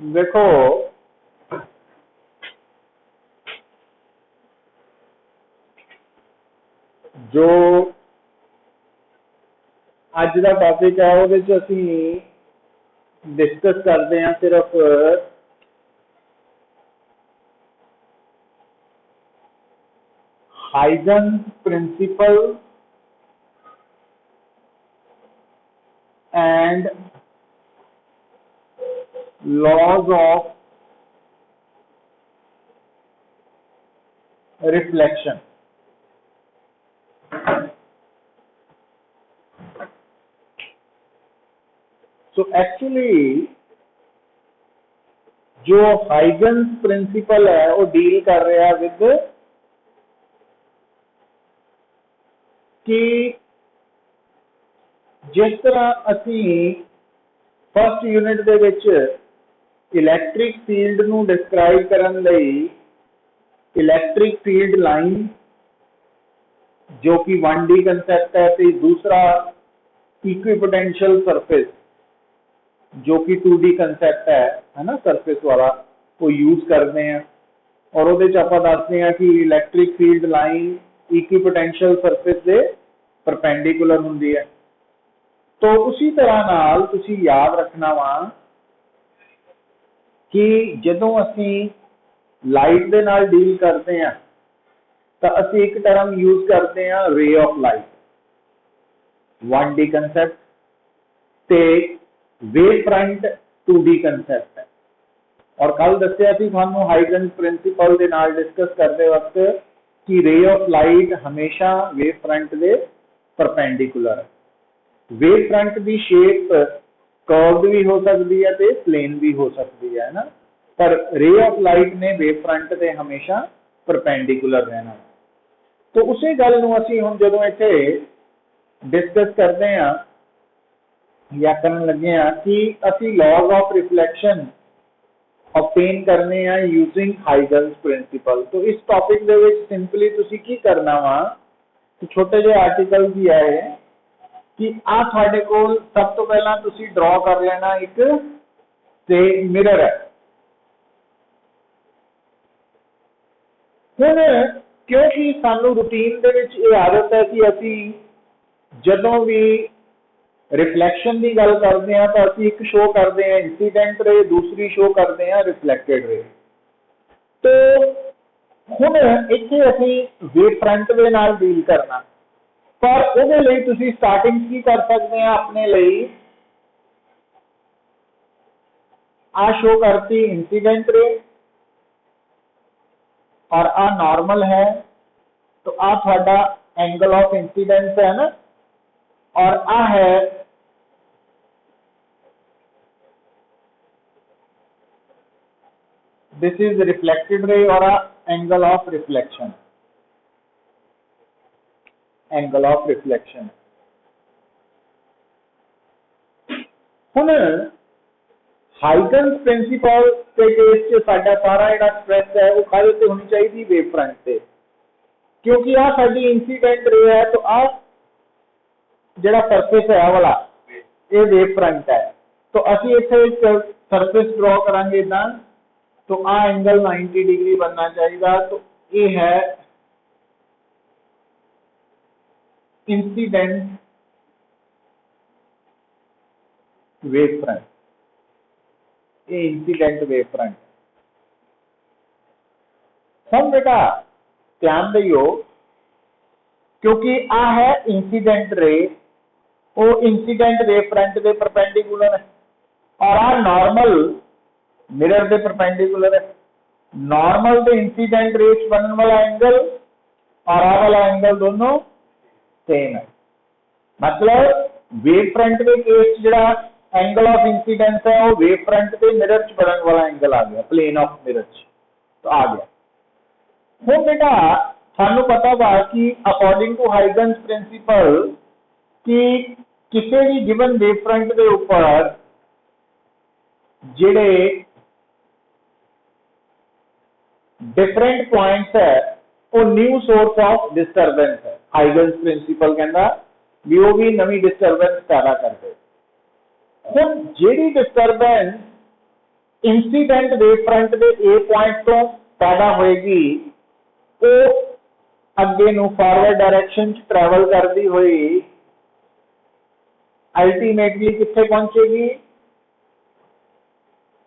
देखो जो अज का टॉपिक है वो डिस्कस करते हैं सिर्फ Huygens principle and laws of reflection. So actually जो हाइगन्स प्रिंसिपल है वो डील कर रहा है विद कि जिस तरह असी फर्स्ट यूनिट दे विच इलैक्ट्रिक फील्ड नूं डिस्क्राइब करन लई इलैक्ट्रिक फील्ड लाइन जो कि 1D कंसैप्ट है ते दूसरा इक्विपोटेंशियल सरफेस जो कि 2D कंसैप्ट है ना सरफेस वाला वो यूज करते हैं और वो आप दसते हैं कि electric field line equipotential surface के परपेंडिकुलर होंगी है। तो उसी तरह नाल तुसी याद रखना वा कि जदों असी लाइट दे नाल डील करते हैं तो असी एक टर्म यूज करते हैं ray of light 1D concept ते वेव फ्रंट 2D कंसैप्ट है। और कल दसिया सी थानू हाइगन्स प्रिंसिपल दे नाल डिस्कस करते वक्त कि रे ऑफ लाइट हमेशा वेव फ्रंट दे परपेंडिकुलर है। वेव फ्रंट की शेप कर्व्ड भी हो सकती है ते प्लेन भी हो सकती है ना, पर रे ऑफ लाइट ने वेव फ्रंट से हमेशा परपेंडिकुलर रहना। तो उसी गल नूं असीं हुण जदों इत्थे डिस्कस करते हैं या करन लगे हैं कि असीं लॉज ऑफ रिफ्लैक्शन ऑब्टेन करने हैं यूजिंग हाइगन्स प्रिंसिपल। तो इस टॉपिक दे विच सिंपली तुसीं की करना वा कि छोटे जे आर्टिकल भी आए कि आ तुहाडे कोल सब तो पहला तुसीं ड्रॉ कर लेना एक ते मिरर है। हुण क्योंकि सानू रूटीन दे विच ये आदत है कि असीं जदों भी रिफ्लैक्शन की गल करते हैं तो असीं एक शो करते हैं इंसीडेंट रे, दूसरी शो करते हैं रिफ्लैक्टेड रे। तो हुण इत्थे असीं वेव फ्रंट दे नाल डील करना, पर उहदे लई तुसीं स्टार्टिंग की कर सकते हैं अपने लिए आ शो करती इंसीडेंट रे और आ नॉर्मल है तो आ थोड़ा एंगल ऑफ इंसीडेंस है ना, और आ है दिस इज रिफ्लेक्टेड रे और a angle of reflection, angle of reflection. हुण हाइगन्स प्रिंसिपल के केस च साडा सारा जिहड़ा स्ट्रेस है वो काहदे ते होनी चाहिए वेव फ्रंट ते, क्योंकि आ साडी इंसीडेंट रे है तो आ जिहड़ा सरफेस है वाला ये वेव फ्रंट है। तो असीं इत्थे एक सरफेस ड्रॉ करांगे इदां तो आ एंगल 90 डिग्री बनना चाहिए। तो ये है इंसीडेंट वेव फ्रंट, ये इंसीडेंट वेव फ्रंट। हम बेटा ध्यान दियो क्योंकि आ है इंसीडेंट रे वो इंसीडेंट वेव फ्रंट के परपेंडिकुलर है और आ नॉर्मल मिरर के परपेंडिकुलर है। नॉर्मल तो इंसीडेंट रे बनने वाला एंगल और आ वाला एंगल दोनों सेम है। मतलब वेव फ्रंट के केस जिहड़ा एंगल ऑफ इंसीडेंस है वो वेव फ्रंट के मिरर च बनने वाला एंगल आ गया, प्लेन ऑफ मिरर च तो आ गया। हुण बेटा थानू पता वा कि अकॉर्डिंग टू हाइगन्स प्रिंसिपल कि किसी भी गिवन वेव फ्रंट के ऊपर जिहड़े डिफरेंट पॉइंट्स है वो न्यू सोर्स ऑफ डिस्टरबेंस है। हाइगन्स प्रिंसिपल कहता भी वो भी नवी डिस्टरबेंस पैदा करते। हुण जिहड़ी डिस्टरबेंस इंसीडेंट वेव फ्रंट के ए पॉइंट तो पैदा होएगी, वो अगे नू फॉरवर्ड डायरेक्शन च ट्रैवल करती हुई अल्टीमेटली कित्थे पहुंचेगी,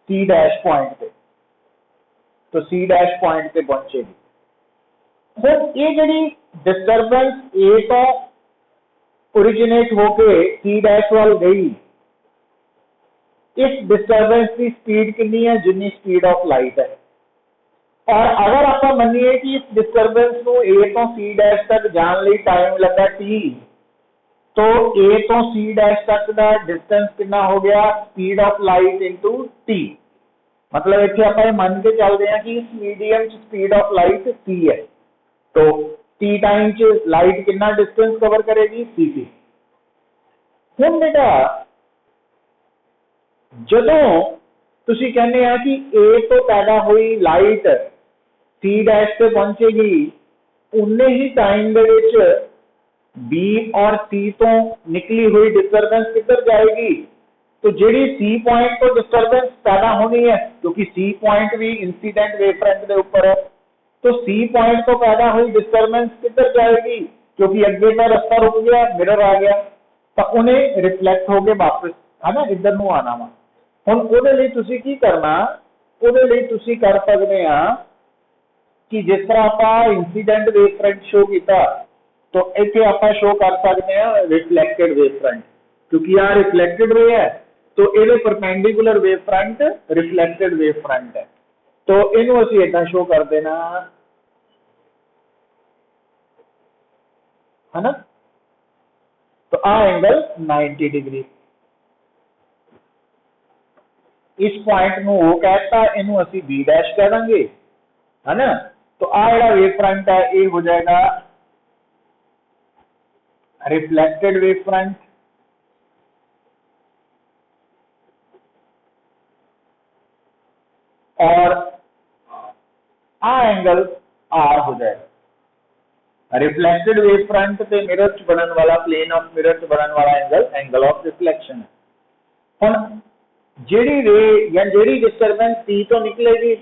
सी डैश पॉइंट पे। तो सी डैश पॉइंट पे पहुंचेगी। हुण ये जिहड़ी डिस्टरबेंस ए तो ओरिजिनेट होके सी डैश वाल गई, इस डिस्टरबेंस की स्पीड कितनी है, जितनी स्पीड ऑफ लाइट है। और अगर आप मनिए कि इस डिस्टरबेंस को ए तो सी डैश तक जाने लिए टाइम लगा टी, तो ए तो सी डैश तक का डिस्टेंस कितना हो गया, speed of light into T. मतलब इतने आप मन के चलते हैं कि इस मीडियम स्पीड ऑफ लाइट सी है, तो टी टाइम च लाइट कितना डिस्टेंस कवर करेगी, सी टी। हुण बेटा जदों तुसी कहने हैं कि ए तो पैदा हुई लाइट सी डैश पे पहुंचेगी, उन्ने ही टाइम दे विच बी और सी तो निकली हुई डिस्टरबेंस किधर जाएगी, तो जिहड़ी सी पॉइंट तो डिस्टरबेंस पैदा होनी है, क्योंकि सी पॉइंट भी इंसीडेंट वेव फ्रंट के ऊपर है, तो सी पॉइंट तो पैदा हुई डिस्टरबेंस किधर जाएगी, क्योंकि अगे का रास्ता रुक गया, मिरर आ गया, तो उन्हें रिफ्लैक्ट हो गए वापस, है ना, इधर नूं आना वा। हुण उहदे लई तुसीं की करना, उहदे लई तुसीं कर सकदे आ कि जिस तरह आप इंसीडेंट वेव फ्रंट शो किया, तो इतने आप शो कर सकते हैं रिफ्लैक्टेड वेव फ्रंट, क्योंकि यह रिफ्लैक्टेड वे है, तो ये perpendicular wave front reflected wave front है, तो इनू असीं इदां शो कर देना, है ना। तो आ एंगल 90 डिग्री, इस पॉइंट नू वो कहता, इनू असीं बी डैश कह देंगे, है ना। तो आ जिहड़ा वेव फ्रंट है ये हो जाएगा रिफ्लैक्टेड वेव फ्रंट, और आ एंगल आर हो जाएगा। रिफ्लैक्टेड वेव फ्रंट ते मिरर च बनने वाला, प्लेन ऑफ मिरर च बनने वाला एंगल ऑफ रिफ्लैक्शन है। हुण जिहड़ी रे या जिहड़ी डिस्टरबेंस टी तो निकलेगी,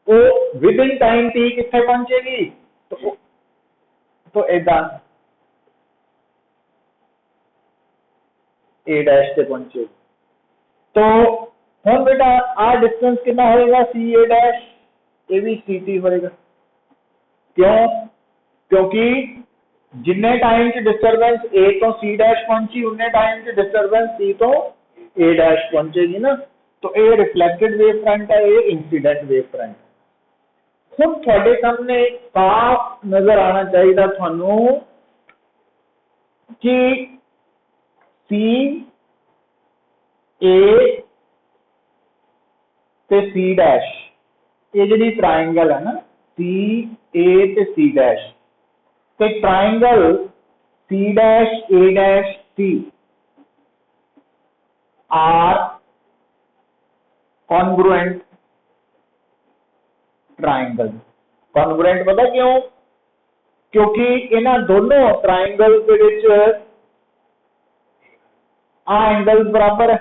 वो विद इन टाइम टी कित्थे पहुंचेगी, तो इदां ए डैश से पहुंचेगी। तो हुण बेटा आ डिस्टेंस कितना होएगा, सी ए डैश, ये भी सी टी होएगा। क्यों, क्योंकि जिन्ने टाइम च डिस्टरबेंस ए तो सी डैश पहुंची, उन्ने टाइम च डिस्टरबेंस सी तो ए डैश पहुंचेगी ना। तो ये रिफ्लैक्टेड वेव फ्रंट है, ये इंसीडेंट वेव फ्रंट। हुण तुहाडे सामने साफ नजर आना चाहिए थानू कि सी ए ते सी डैश, ये जिहड़ी ट्रायंगल है ना, सी ए ते सी डैश, ते triangle C dash A dash C R congruent triangle. Congruent पता क्यों, क्योंकि इन्हां दोनों ट्रायंगल के विच आ एंगल बराबर है,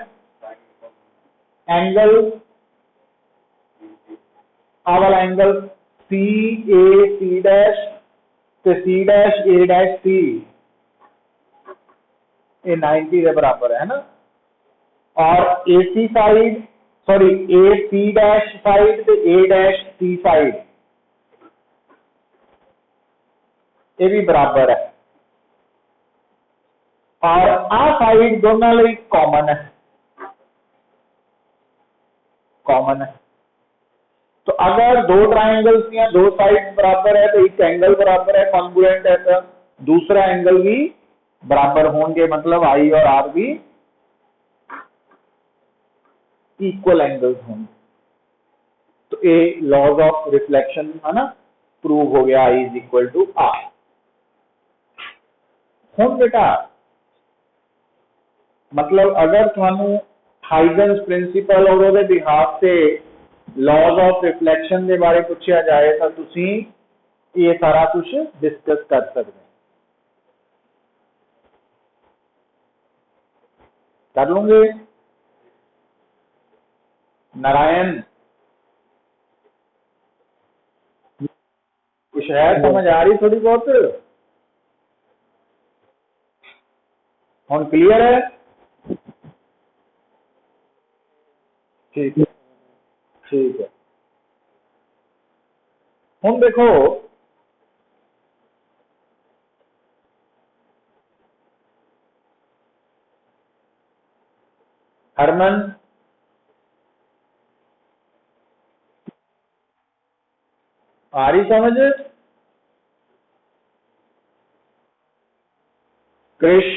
एंगल आ वाला angle C A C dash ते सी डैश ए डैश सी, ये 90 के बराबर है ना। और ए सी साइड, सॉरी ए सी डैश साइड ते ए डैश सी साइड, ये भी बराबर है, और आ साइड दोनों लिए कॉमन है, कॉमन है। तो अगर दो ट्रायंगल्स या दो साइड बराबर है, तो एक एंगल बराबर है, कॉन्ग्रुएंट है, तो दूसरा एंगल भी बराबर होंगे, मतलब आई और आर भी इक्वल एंगल्स होंगे। तो ये लॉज ऑफ रिफ्लेक्शन है ना, प्रूव हो गया, I is equal to are. हुण बेटा मतलब अगर थानू हाइजेंस प्रिंसिपल और ਉਹਦੇ बिहाफ से लॉज ऑफ रिफ्लेक्शन के बारे पूछा जाए, तो तुसी ये सारा कुछ डिस्कस कर सकते हैं, कर लूंगे। नारायण कुछ है समझ आ रही थोड़ी बहुत? हम क्लियर है? ठीक है, ठीक है। हम देखो हरमन आ रही समझ? कृष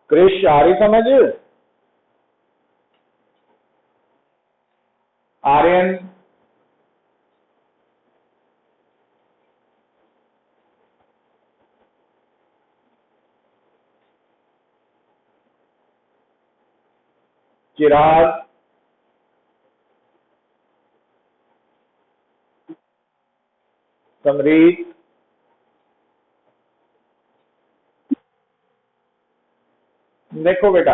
कृष आ रही समझ? आर्यन चिराग समरीत देखो बेटा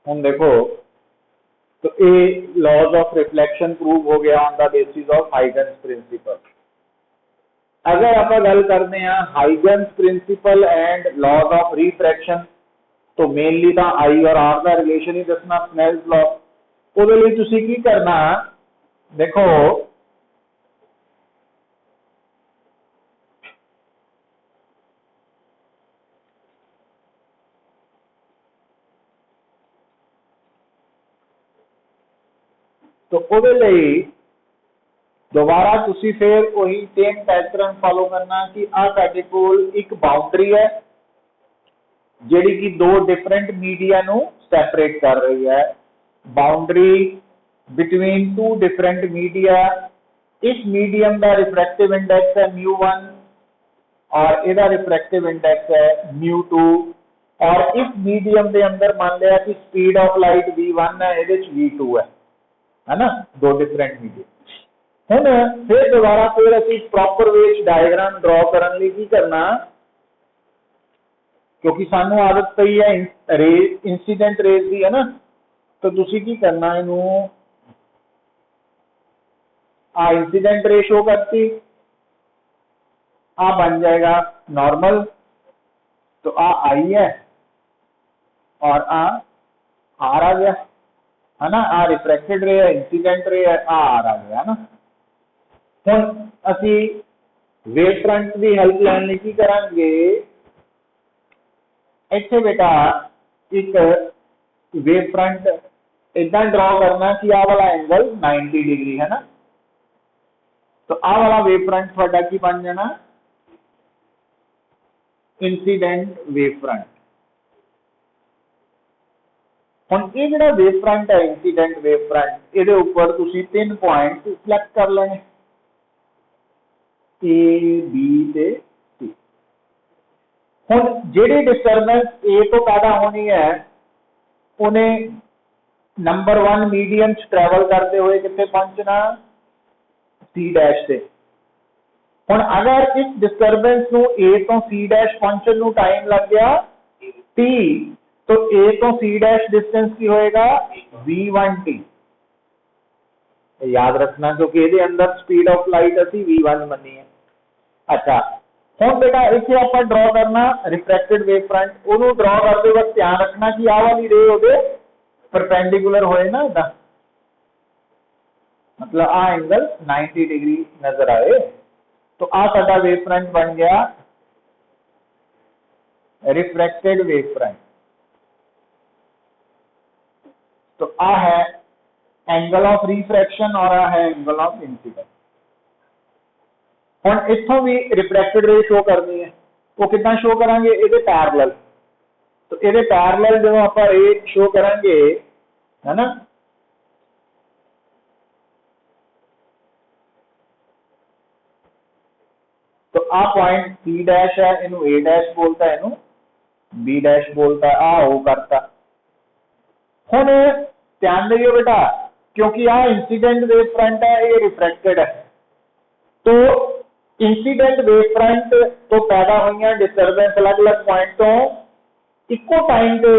हम देखो तो ये लॉज ऑफ रिफ्लेक्शन प्रूव हो गया on the basis of Huygens principle. अगर आप गल करते हैं Huygens principle and laws of refraction तो मेनली तो आई और आर का रिलेशन ही दसना स्नेल्स लॉ। ਉਹਦੇ ਲਈ ਤੁਸੀਂ ਕੀ करना देखो तो ਉਹਦੇ ਲਈ दोबारा तुसी फिर वही सेम पैटर्न फॉलो करना कि आ ਸਾਡੇ ਕੋਲ एक बाउंड्री है ਜਿਹੜੀ कि दो डिफरेंट मीडिया ਨੂੰ सेपरेट कर रही है। Boundary between two different media, इस मीडियम का रिफ्रैक्टिव इंडेक्स है μ1 और इसका रिफ्रैक्टिव इंडेक्स है μ2 और इस मीडियम के अंदर मान लिया कि स्पीड ऑफ लाइट v1 है, ये v2 है ना, दो डिफरेंट मीडियम। ਹੁਣ फिर दोबारा फिर ਅਸੀਂ प्रॉपर वे डायग्राम ड्रॉ करने ਲਈ ਕੀ करना क्योंकि सानू आदत पई है रेज इंसीडेंट रेज की है ना, तो तुसी की करना इनू आ इंसीडेंट रे शो करती आ बन जाएगा नॉर्मल, तो आ आई है और आ आर आ गया है ना, आ रिफ्रैक्टेड रे है, इंसीडेंट रे है, आ आर आ गया है ना। ਹੁਣ ਅਸੀਂ वेव फ्रंट की हेल्प लैन ਲਈ ਕੀ ਕਰਾਂਗੇ ਇੱਥੇ बेटा एक वेव फ्रंट इदा ड्रॉ करना कि आ वाला एंगल 90 डिग्री है ना, तो आ वाला वेव फ्रंट थोड़ा की बन जाना इंसीडेंट वेव फ्रंट। ਹੁਣ ਇਹ ਜਿਹੜਾ वेव फ्रंट है इंसीडेंट वेव फ्रंट, ਇਹਦੇ ਉੱਪਰ ਤੁਸੀਂ 3 पॉइंट सिलेक्ट कर लेने ए बी ते सी। ਹੁਣ ਜਿਹੜੀ डिस्टर्बेंस ए तो पैदा होनी है उन्हें नंबर 1 मीडियम ट्रैवल करते हुए कितने पहुंचना सी डैश से। ਹੁਣ अगर इस डिस्टर्बेंस ਨੂੰ ए तो सी डैश पहुंचने ਨੂੰ टाइम लग गया t, तो ए तो सी डैश डिस्टेंस की होएगा v1t। याद रखना क्योंकि ये अंदर स्पीड ऑफ लाइट असी v1 मनी है। अच्छा हम बेटा इसे आप ड्रॉ करना रिफ्रैक्टेड वेव फ्रंट, ਉਹਨੂੰ ड्रॉ करते वक्त ध्यान रखना कि आ वाली रे ਉਹਦੇ परपेंडिकुलर होए ना, इदा मतलब आ एंगल 90 डिग्री नजर आए, तो आ साडा वेव फ्रंट बन गया रिफ्रैक्टेड वेव फ्रंट। तो आ है एंगल ऑफ रिफ्रैक्शन और आ है एंगल ऑफ इंसिडेंस। ਹੁਣ इत्थों भी रिफ्रैक्टेड रे शो करनी है, वो कितना शो करांगे ये पैरेलल, तो ये पैरेलल जो आप रे शो करांगे है ना। तो आ पॉइंट सी डैश है, इनू ए डैश बोलता है, इनू बी डैश बोलता है। आ ओ करता। हुण ध्यान दियो बेटा, क्योंकि आ इंसीडेंट वेव फ्रंट है, ये रिफ्रैक्टेड है, तो इंसीडेंट वेव फ्रंट तो पैदा हुई डिस्टरबेंस अलग अलग पॉइंट तो इको टाइम पे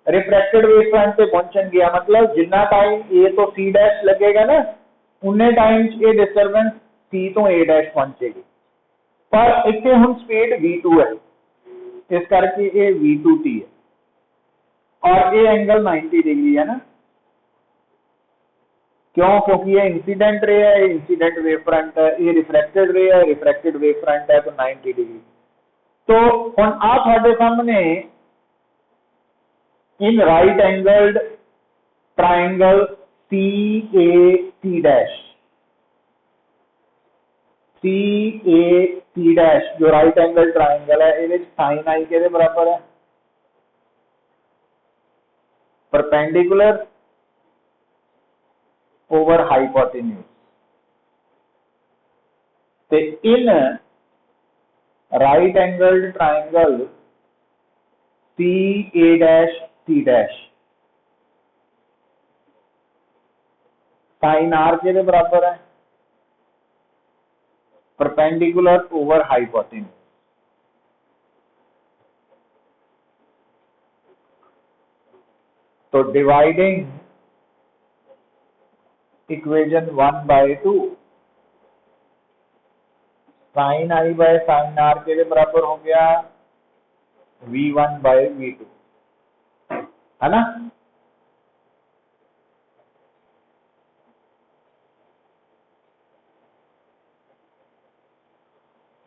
रिफ्रैक्टेड वेव फ्रंट पे पहुंचन गया, मतलब जितना टाइम ए तो सी डैश लगेगा ना, उन्ने टाइम ये डिस्टरबेंस सी तो ए डैश पहुंचेगी। पर इतने हम स्पीड v2 है, इस करके ये v2t है और ये एंगल 90 डिग्री है ना। क्यों? क्योंकि ये इंसिडेंट रे है, इंसिडेंट वेव फ्रंट है, ये रिफ्रैक्टेड रे है, रिफ्रैक्टेड वेव फ्रंट है, तो 90 डिग्री। तो हुण आ तुहाडे सामने इन right angled triangle C A C dash, C A C dash जो राइट एंगल ट्राइंगल है, ये साइन आई के बराबर है, परपेंडिकुलर ओवर हाइपोटेन्यूज। ते in right angled triangle C A dash C dash sine R के बराबर है, परपेंडिकुलर ओवर हाइपोटेन्यूज। तो dividing equation 1/2 sine I by sine R के बराबर हो गया v1/v2, है ना।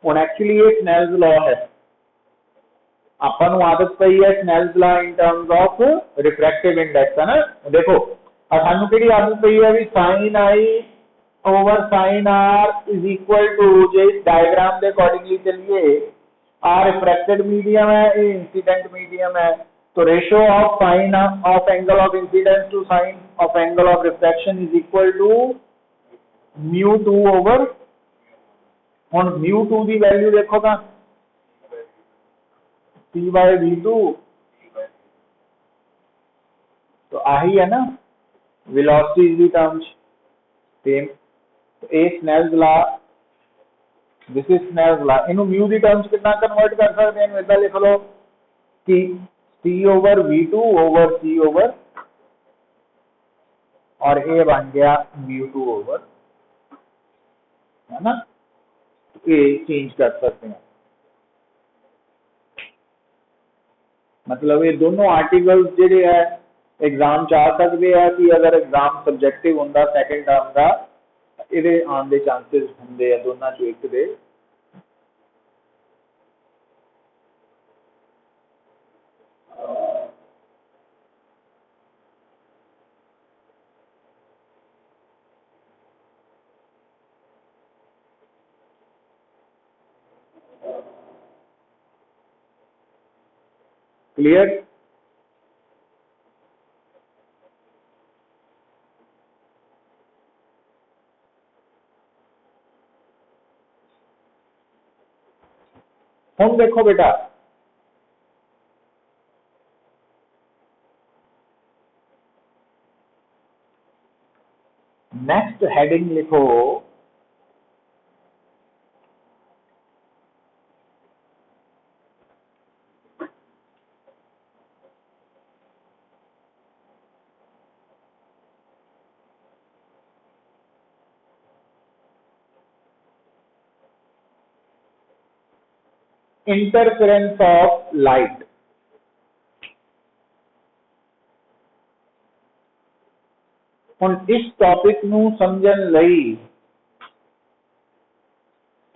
और एक्चुअली ये स्नेल्स लॉ है, अपन आदत पई है Snell's law in terms of refractive index, है ना। देखो सानू केड़ी आदत पई है भी sine I over sine R is equal to, जे डायग्राम के अकॉर्डिंगली चलिए, आर रिफ्रैक्टेड मीडियम है, ये इंसिडेंट मीडियम है, तो ratio of sine of angle of incidence to sine of angle of refraction is equal to μ2 over, हुण μ2 की value देखो तो c/v2, तो आही है ना वेलोसिटी की टर्म्स सेम। तो ए Snell's law, this is Snell's law, इनू म्यू की टर्म्स कितना कन्वर्ट कर सकते हैं, इदा लिख लो कि c/v2 ओवर c ओवर, और ए बन गया μ2 ओवर, है ना। ये चेंज कर सकते हैं, मतलब ये दोनों आर्टिकल्स जेडे है एग्जाम च आ सकते हैं कि अगर एग्जाम सब्जेक्टिव होंदा सैकेंड टर्म का, ये आने के चांसेस होंगे हैं दोनों चो एक दे। क्लियर? हम देखो बेटा, नेक्स्ट हेडिंग लिखो इंटरफेरेंस ऑफ लाइट। हुण इस टॉपिक नू समझण लई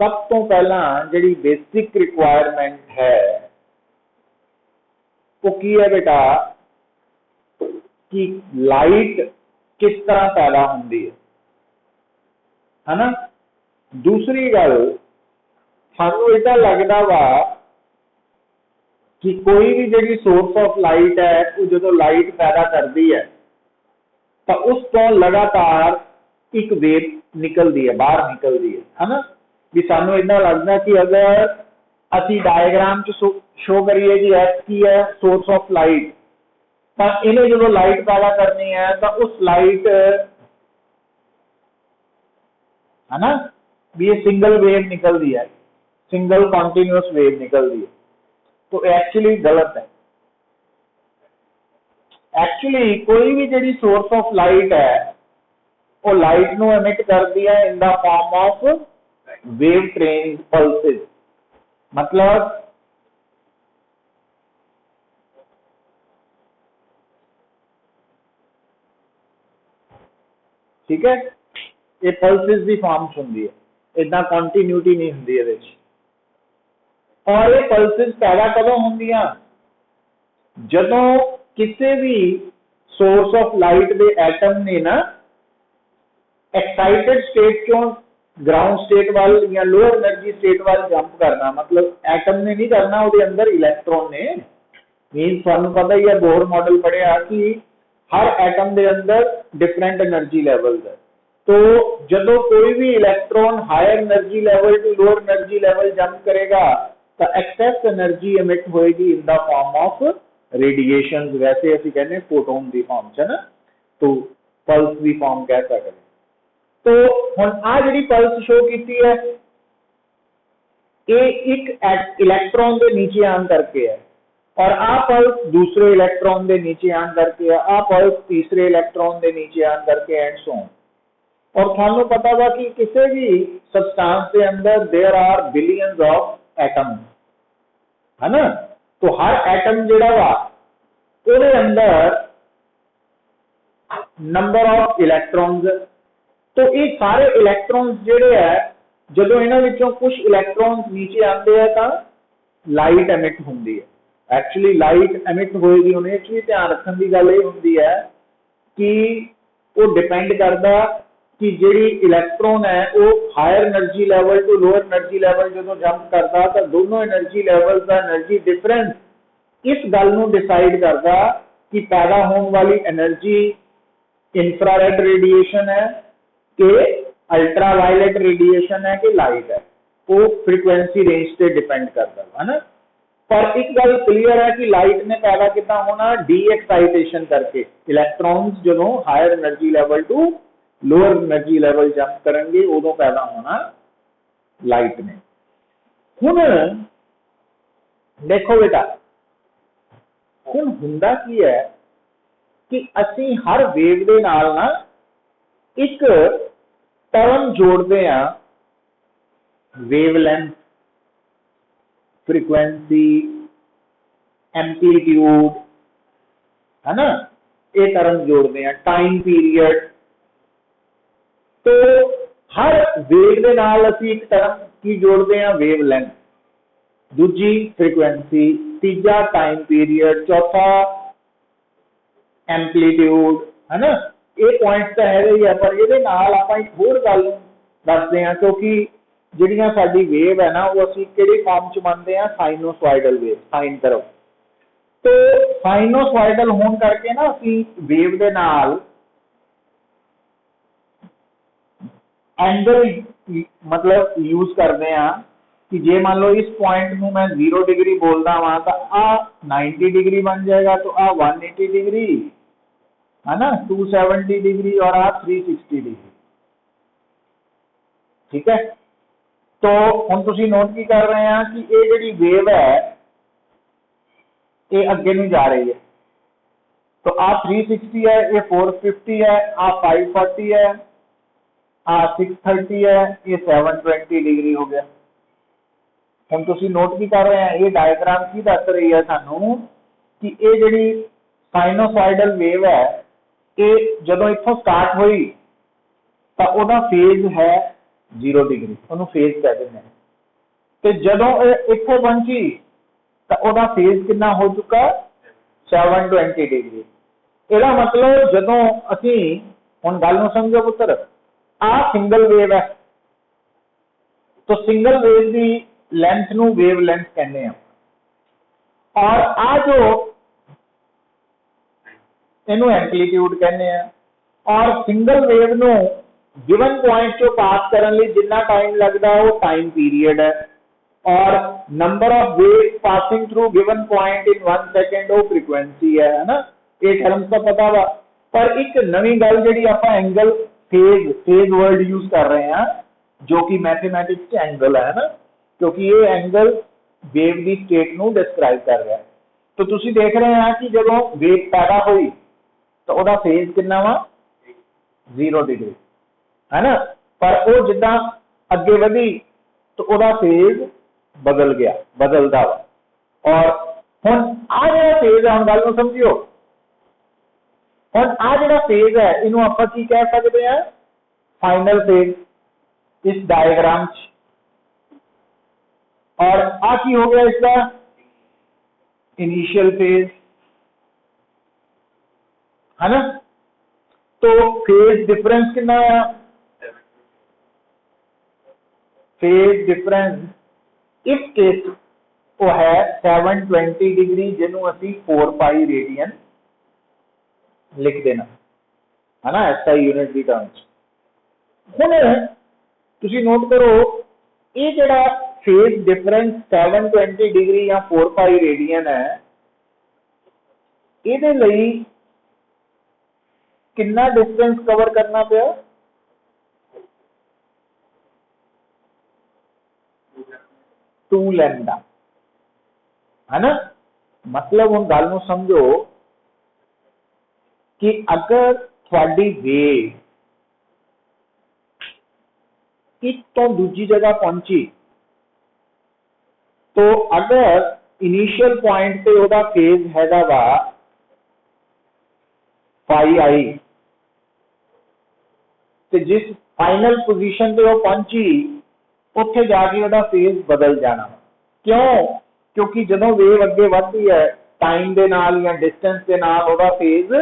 सब तो पहला जिहड़ी बेसिक रिक्वायरमेंट है वो की है बेटा, कि लाइट किस तरह पैदा होंदी है ना। दूसरी गल सानू इदा लगता वा कि कोई भी जिहड़ी सोर्स ऑफ लाइट है वो जो लाइट पैदा करती है तो उस तो लगातार एक वेव निकलती है, बाहर निकलती है ना। भी सानू इतना लगता कि अगर असी डायग्राम च शो करिए कि एस की है सोर्स ऑफ लाइट, तो इन्हें जो लाइट पैदा करनी है तो उस लाइट है ना भी ये सिंगल वेव निकलती है, सिंगल कॉन्टिन्यूस वेव निकलती है। तो एक्चुअली गलत है। एक्चुअली कोई भी जी सोर्स ऑफ लाइट है वो लाइट नू एमिट करती है इन the form of wave train pulses. मतलब ठीक है, ये पल्सेस की फॉर्म होंगी है, इदा कंटिन्यूटी नहीं होंगी ये। और ये पल्सेस पैदा कदों होंदियां, जदों किसी भी सोर्स ऑफ लाइट के एटम ने ना एक्साइटेड स्टेट चो ग्राउंड स्टेट वाल या लोअर एनर्जी स्टेट वाल जंप करना। मतलब एटम ने नहीं करना, वो अंदर इलैक्ट्रॉन ने। मीन थानू पता ही है, बोहर मॉडल पढ़िया कि हर एटम के अंदर डिफरेंट एनर्जी लैवल्स है। तो जदों कोई भी electron higher energy level to lower energy level jump करेगा तो एक्सेस एनर्जी एमिट होएगी in the form of radiation. वैसे असीं कहने हैं फोटोन की फॉर्म च ना, तो पल्स की फॉर्म कह सकते। तो हुण आ जिहड़ी पल्स शो की है ये एक इलैक्ट्रॉन के नीचे आन करके है, और आ पल्स दूसरे इलैक्ट्रॉन के नीचे आन करके है, आ पल्स तीसरे इलैक्ट्रॉन के नीचे आन करके एंड सो ऑन। और थानू पता था कि किसी भी सबस्टांस के अंदर there are billions of atom है ना। तो हर एटम जिहड़ा वा उहदे अंदर नंबर ऑफ इलैक्ट्रॉन्स। तो ये सारे इलैक्ट्रॉन्स जिहड़े है जदों इन्हां विचों कुछ इलैक्ट्रॉन्स नीचे आते हैं तो लाइट एमिट होंदी है। एक्चुअली लाइट एमिट होएगी, उन्हें भी ध्यान रखने की गल ये होंदी है कि वो डिपेंड करता कि जिहड़ी इलैक्ट्रॉन है वो higher energy level to lower energy level जो जंप करता तो दोनों एनर्जी लैवल का एनर्जी डिफरेंस इस गल नूं डिसाइड करता कि पैदा होने वाली एनर्जी इंफ्रारेड रेडिएशन है कि अल्ट्रावायलेट रेडिएशन है कि लाइट है। वो फ्रीक्वेंसी रेंज से डिपेंड करता है ना। पर एक गल क्लीयर है कि लाइट ने पैदा कितना होना, डी एक्साइटेशन करके। इलैक्ट्रॉन्स जो higher energy level to lower energy level jump करेंगे उदों पैदा होना लाइट ने। हुण देखो बेटा, हुण हुंदा की है कि असी हर वेव दे नाल ना एक टर्म जोड़ते हैं, वेवलेंथ, फ्रीक्वेंसी, एम्पलीट्यूड है ना, ये टर्म जोड़ते हैं, टाइम पीरियड। तो हर वेव के नाल असी एक टर्म की जोड़ते हैं, वेवलेंथ, दूजी फ्रीक्वेंसी, तीजा टाइम पीरियड, चौथा एम्पलीट्यूड है ना। ये पॉइंट तो है ही है, पर ये आप एक होर गल दसते हैं क्योंकि जिहड़ियां साडी वेव है ना वो असी किहड़ी फॉर्म च मनते हैं, साइनोसॉइडल वेव, साइन तरफ। तो साइनोसॉइडल होने करके ना असी वेव दे नाल एंगल मतलब यूज करते हैं कि जे मान लो इस पॉइंट में मैं 0 डिग्री बोलता वहां तो आ 90 डिग्री बन जाएगा, तो आ 180 डिग्री है ना, 270 डिग्री और आ 360 डिग्री। ठीक है, तो हम तुसी नोट की कर रहे हैं कि ये जिहड़ी वेव है ये अगे नहीं जा रही है। तो आ 360 है, ये 450 है, आ 540 है, आ 630 है, ये 720 डिग्री हो गया। हम तुसी नोट की कर रहे हैं, ये डायग्राम की दस रही है सानू कि ये जिहड़ी साइनोसॉइडल वेव है ये जदों इत्थों स्टार्ट हुई तो उहदा फेज है 0 डिग्री, उहनूं फेज कह दिंदे हैं। ते जदों इत्थे पहुंची तो उहदा फेज कितना हो चुका, 720 डिग्री। इहदा मतलब जदों असी हुण गल नूं समझो पुत्तर, आ सिंगल वेव है तो सिंगल वेव की लेंथ नूं वेव लेंथ कहते हैं, और आ जो इनू एम्पलीट्यूड कहते हैं, और single wave no given point चो पास करने लिए जितना टाइम लगता है वो टाइम पीरियड है, और number of wave passing through given point in 1 second वो फ्रीक्वेंसी है ना। ये टर्म्स तो पता वा, पर एक नवी गल जी आप एंगल फेज वर्ड यूज कर रहे हैं जो कि मैथमेटिक्स एंगल है ना, क्योंकि ये एंगल वेव की स्टेट को डिस्क्राइब कर रहा है। तो तुसी देख रहे हैं कि जो वेव पैदा हुई तो वह फेज कितना वा 0 डिग्री है ना, पर वो जिदा अगे बढ़ी तो वह फेज बदल गया, बदलता वा। और हुण आ जो फेज है, हम गल को समझियो, हुण आ जो फेज है इनू आपां की कह सकते हैं, फाइनल फेज इस डायग्राम च। और आ की हो गया इसका इनिशियल फेज है ना। तो फेज डिफरेंस कितना है, फेज डिफरेंस इस केस वो है 720 डिग्री, जिन्हों असी 4 पाई रेडियन लिख देना है ना, SI यूनिट की टर्म्स। हुण तुसी नोट करो ये जड़ा फेज डिफरेंस 720 डिग्री या 4 पाई रेडियन है, इहदे लई कितना डिस्टेंस कवर करना पिया, 2 लैम्डा है ना। मतलब हम गल नूं समझो कि अगर थोड़ी वेव एक तो दूजी जगह पहुंची तो अगर इनिशियल पॉइंट पे ओदा फेज हैगा वा फाई आई, तो जिस फाइनल पोजीशन पे वो पहुंची उत्थे जाके ओदा फेज बदल जाना। क्यों? क्योंकि जदों वेव अगे बढ़ती है टाइम के नाल या डिस्टेंस के नाल ओदा फेज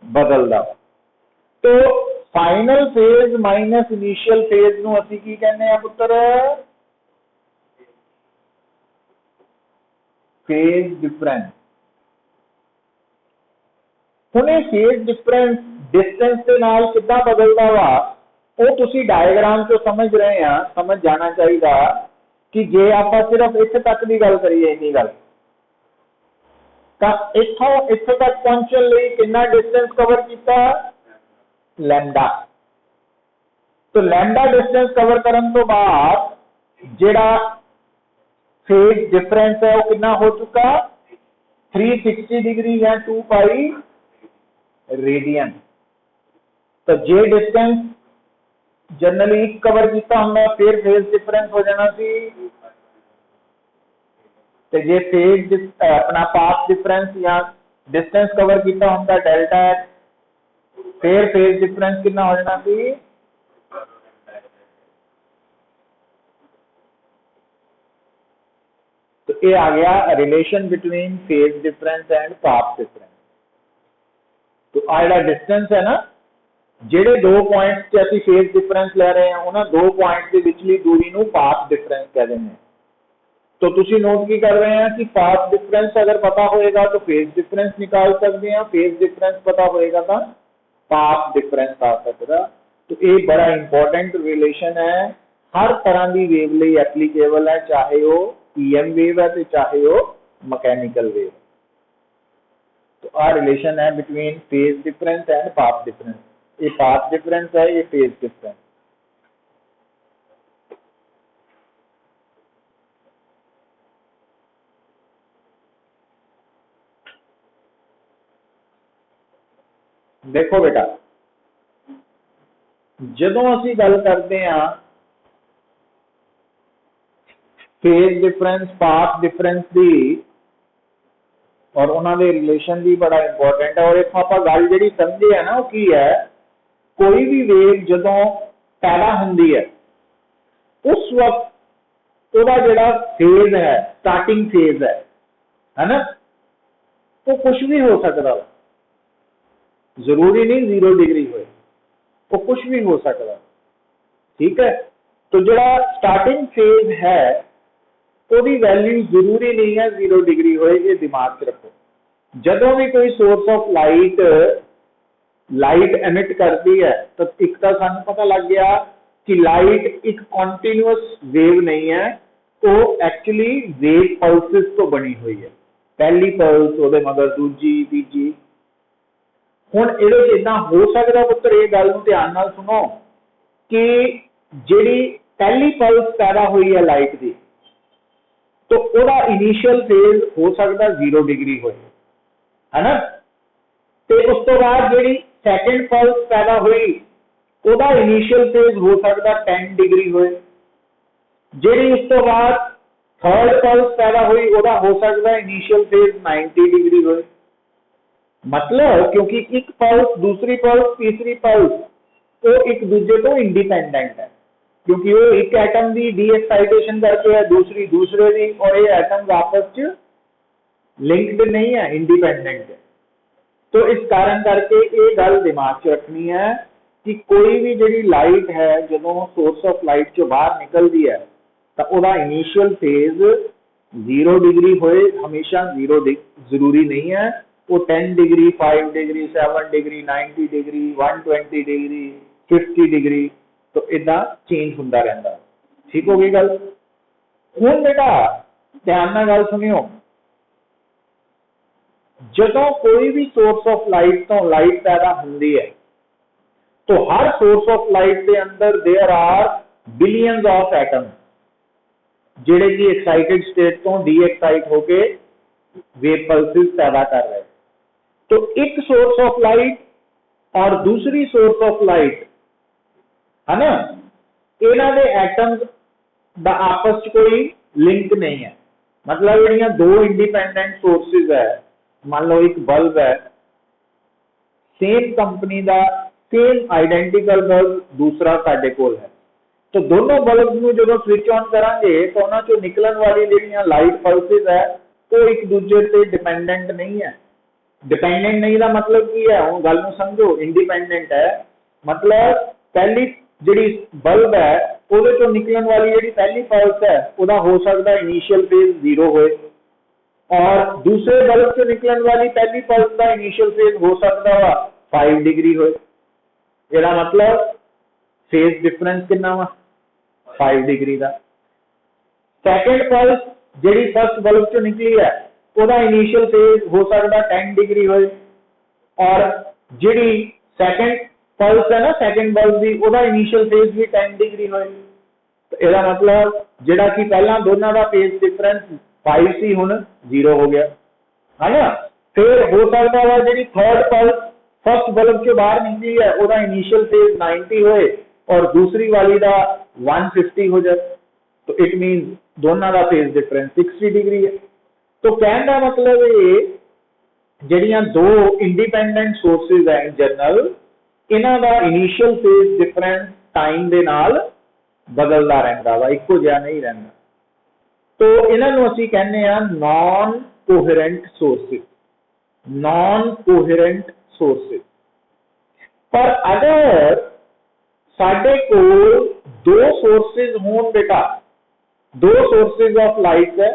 बदलदा। तो final phase minus initial phase नूं असीं की कहने आ पुत्र, फेज डिफरेंस। हुण ये फेज डिफरेंस डिस्टेंस के नाल किद्दां बदलदा वा वो तुसी डायग्राम तो समझ रहे हैं, समझ जाना चाहिए कि जे आप सिर्फ इत्थे तक की गल करिए इन्नी गल, तो इत्थों इत्थे तक पहुंचने लिए कितना डिस्टेंस कवर किया, लैम्डा। तो लैम्डा डिस्टेंस कवर करने तो बाद जिहड़ा फेज डिफरेंस है वो कितना हो चुका, 360 डिग्री या 2 पाई रेडियन। तो जे डिस्टेंस जनरली कवर किया हमने फिर फेज डिफरेंस हो जाना सी, तो जे फेज अपना पाथ डिफरेंस या डिस्टेंस कवर किया होंदा डेल्टा एच, फिर फेज डिफरेंस कितना हो जाना सी, तो ये आ गया relation between phase difference and path difference. तो आ जिहड़ा डिस्टेंस है ना, जेडे दो पॉइंट्स से असीं फेज डिफरेंस ले रहे हैं उन्हां दो पॉइंट्स के विचली दूरी नूं पाथ डिफरेंस कह देंगे हैं। तो तुसी नोट की कर रहे हैं कि पाथ डिफरेंस अगर पता होएगा तो फेज डिफरेंस निकाल सकते हैं, फेज डिफरेंस पता होएगा तो पाथ डिफरेंस आ सकता। तो ये बड़ा इंपॉर्टेंट रिलेशन है, हर तरह की वेव लई एप्लीकेबल है, चाहे वो EM वेव है तो चाहे वो मैकेनिकल वेव। तो आ रिलेशन है between phase difference and path difference. ये पाथ डिफरेंस है, ये फेज डिफरेंस। देखो बेटा, जदों असीं गल करते हैं फेज डिफरेंस पाथ डिफरेंस की और उन्होंने रिलेशन भी बड़ा इंपॉर्टेंट है। और एक आप गल जी समझे है ना वो की है, कोई भी वेव जदों पैदा होंदी है उस वक्त उसका जिहड़ा फेज है, स्टार्टिंग फेज है ना, तो कुछ भी हो सकता, जरूरी नहीं 0 डिग्री हो, वो कुछ भी हो सकता। ठीक है, तो जिहड़ा स्टार्टिंग फेज है उसकी वैल्यू जरूरी नहीं है 0 डिग्री होए, ये दिमाग च रखो। जदों भी कोई source of light light emit करती है तो एक तो सानू पता लग गया कि लाइट एक कॉन्टिन्यूअस वेव नहीं है, तो एक्चुअली वेव पल्सिस तो बनी हुई है, पहली पल्स ਉਹਦੇ मगर दूजी तीजी। हुण ਇਹਦੇ ਚ इदां हो सकदा पुत्र ਇਹ ਗੱਲ ਨੂੰ ਧਿਆਨ ਨਾਲ सुनो कि ਜਿਹੜੀ पहली पल्स पैदा हुई है लाइट की, तो ਉਹਦਾ इनिशियल फेज हो सकता 0 डिग्री होए, है ना। ਤੇ ਉਸ ਤੋਂ ਬਾਅਦ ਜਿਹੜੀ सैकेंड पल्स पैदा हुई ਉਹਦਾ इनिशियल फेज हो सकता 10 डिग्री होए, ਜਿਹੜੀ ਉਸ ਤੋਂ ਬਾਅਦ थर्ड पल्स पैदा हुई ਉਹਦਾ हो सकता इनिशियल फेज 90 डिग्री होए। मतलब क्योंकि एक पल्स दूसरी पल्स तीसरी पल्स वो एक दूसरे तो इंडिपेंडेंट है, क्योंकि वो एक एटम की डी एक्साइटेशन करके है, दूसरी दूसरे की, और ये एटम आपस च लिंक्ड नहीं है, इंडिपेंडेंट है। तो इस कारण करके ये गल दिमाग च रखनी है कि कोई भी जी लाइट है जो सोर्स ऑफ लाइट चो बाहर निकलती है तो वह इनिशियल फेज 0 डिग्री होए, हमेशा 0 जरूरी नहीं है, वो 10 degree 5 degree 7 degree 90 degree 120 degree 50 degree तो इदा चेंज होता रहता। ठीक हो गई गल। हुण बेटा ध्यान नाल गल सुनियो, जदों कोई भी सोर्स ऑफ लाइट तो लाइट पैदा होती है तो हर सोर्स ऑफ लाइट के अंदर there are billions of atoms जिहड़े कि एक्साइटेड स्टेट तो डी एक्साइट होके वेव पल्सेस पैदा कर रहे हैं। तो एक सोर्स ऑफ लाइट और दूसरी सोर्स ऑफ लाइट है ना, इन्हां दे एटम्स दा आपस च कोई लिंक नहीं है। मतलब जिहड़ियां दो इंडिपेंडेंट सोर्सेज है, मान लो एक बल्ब है, सेम कंपनी का सेम आइडेंटिकल बल्ब दूसरा साडे कोल है, तो दोनों बल्ब में जो स्विच ऑन करांगे तो उन्हां चों निकलन वाली जिहड़ियां लाइट पल्सेस है वो एक दूसरे से डिपेंडेंट नहीं है। डिपेंडेंट नहीं का मतलब की है, हुण गल नूं समझो। इंडिपेंडेंट है मतलब पहली जिहड़ी बल्ब है ਉਹਦੇ चों निकलन वाली जिहड़ी पहली पल्स है ਉਹਦਾ हो सकता इनिशियल फेज 0 होए, और दूसरे बल्ब से निकलन वाली पहली पल्स का इनिशियल फेज हो सकता वा 5 डिग्री होए। इसका मतलब फेज डिफरेंस कितना वा 5 डिग्री का। सैकेंड पल्स जिहड़ी फर्स्ट बल्ब चों निकली है ਉਹਦਾ इनिशियल फेज हो सकता 10 डिग्री होए, और जिहड़ी सैकेंड पल्स है ना सैकेंड बल्ब की ਉਹਦਾ इनिशियल फेज भी 10 डिग्री होए। तो इसका मतलब जिहड़ा कि पहला दोनों का फेज डिफरेंस 5 सी हुण 0 हो गया, है ना। फिर हो सकता है जी थर्ड पल्स फर्स्ट बल्ब के बाहर निकली है ਉਹਦਾ इनिशियल फेज 90 होए और दूसरी वाली का 150 हो जाए, तो इट मीन दोनों का फेज डिफरेंस 60 डिग्री है। तो कहने का मतलब ये जड़ियां दो इंडिपेंडेंट सोर्सेज है इन जनरल, इन्हां दा इनिशियल फेज डिफरेंस टाइम दे नाल बदलता रहता वा, इक्को जिहा नहीं रहता। तो इन्हां नूं असीं कहने आ non coherent sources, non coherent sources. पर अगर साडे कोल दो सोर्सेज होण बेटा, दो सोर्सेज ऑफ लाइट है,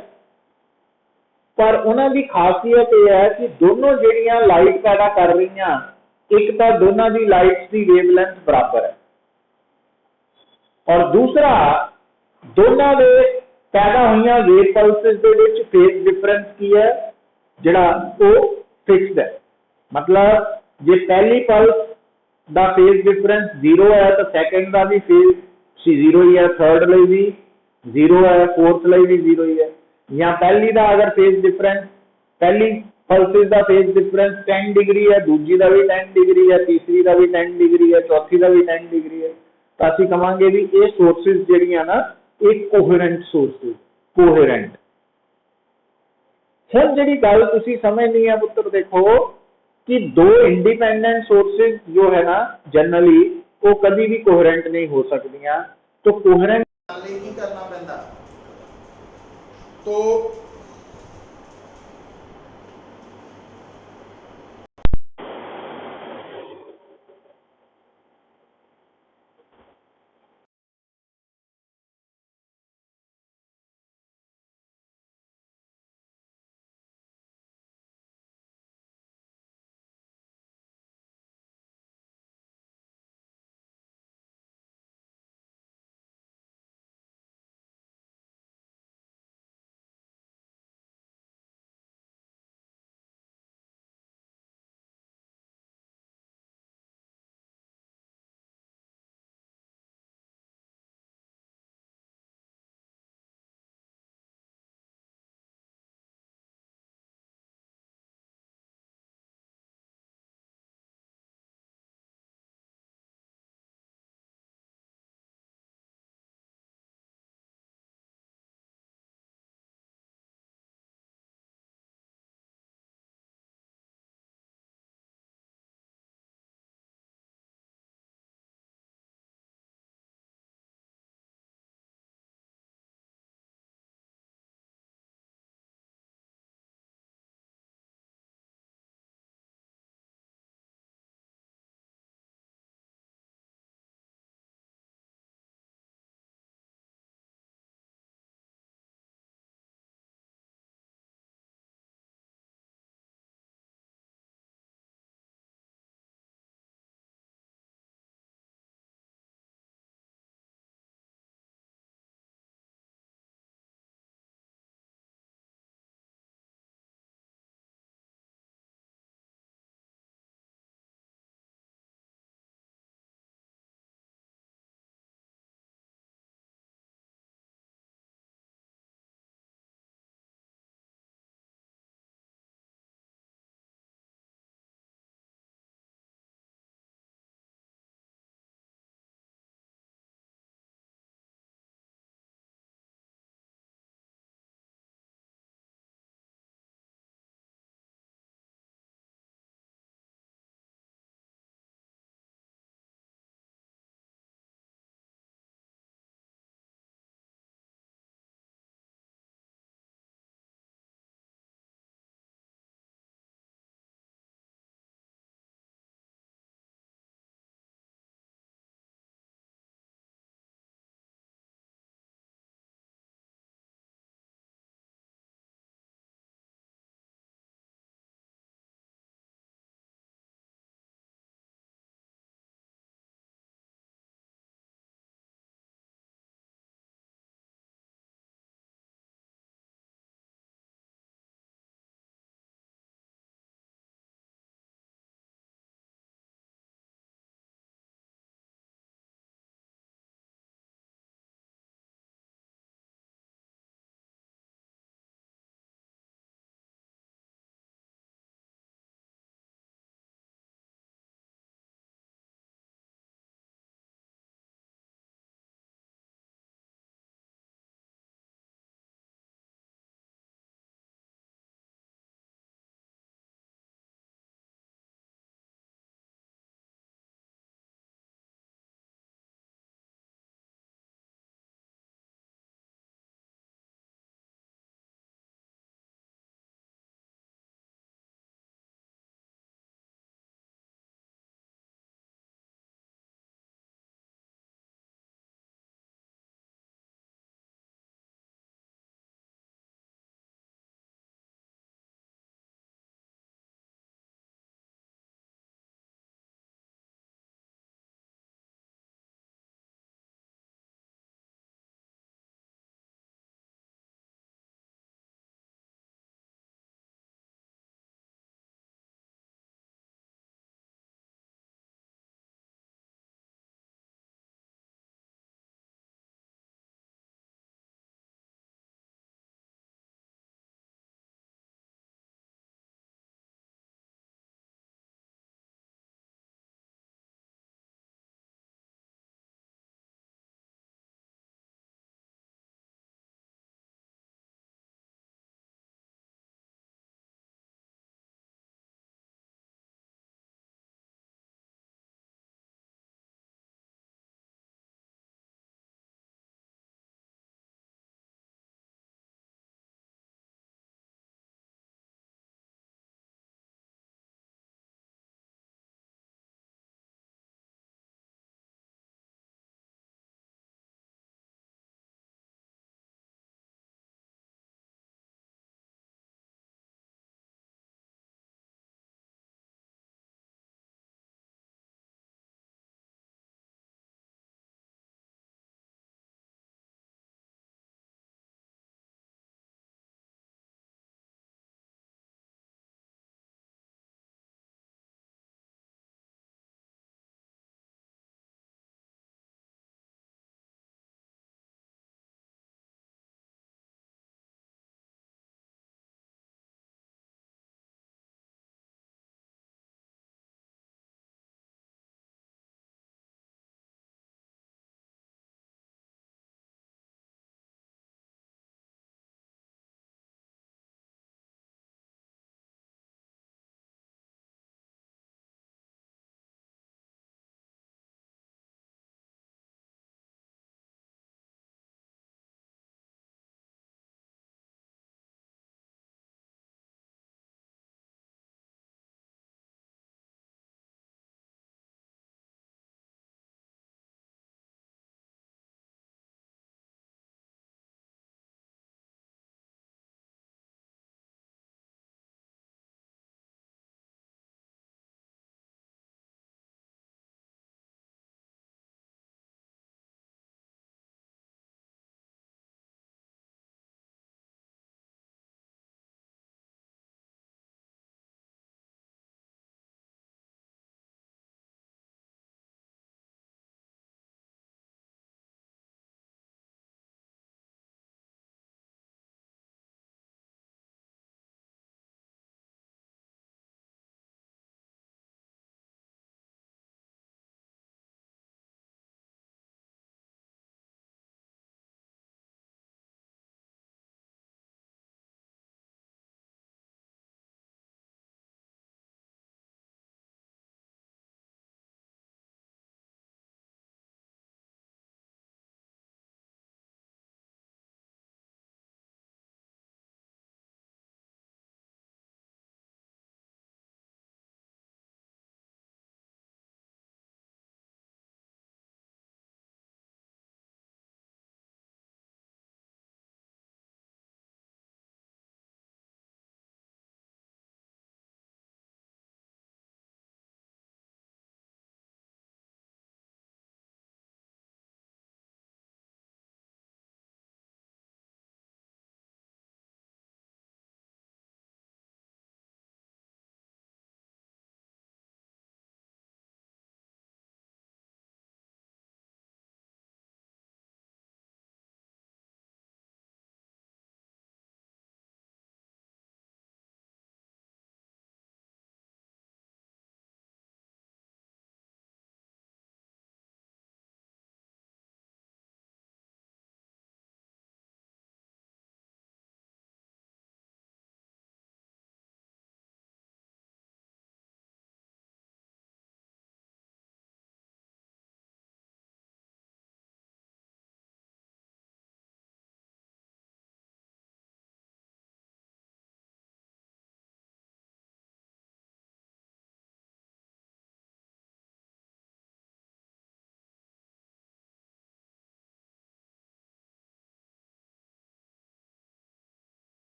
पर उन्हां दी खासियत यह है कि दोनों जिहड़ियां लाइट पैदा कर रही हैं, एक तो दोनों की लाइट्स की वेवलेंथ बराबर है, और दूसरा दोनों के पैदा हुई wave pulses they which phase difference की है जिहड़ा वो फिक्स्ड है। मतलब जे पहली पल्स दा फेज डिफरेंस 0 है तो सैकेंड का भी फेज 0 ही है, थर्ड लई भी 0 है, फोर्थ लई भी 0 ही है। या पहली का अगर फेज डिफरेंस पहली पल्सेस का फेज डिफरेंस 10 डिग्री है, दूसरी का भी 10 डिग्री है, तीसरी का भी 10 डिग्री है, चौथी का भी 10 डिग्री है, तो असं कहांगे भी ये सोर्सेज जिहड़ियां ना एक कोहेरेंट सोर्सेज, कोहेरेंट। हुण जिहड़ी गल तुसीं समझनी है पुत्र, देखो कि दो इंडिपेंडेंट सोर्सेज जो है ना जनरली वो कभी भी कोहेरेंट नहीं हो सकदियां। तो कोहेरेंट की करना पैंदा, तो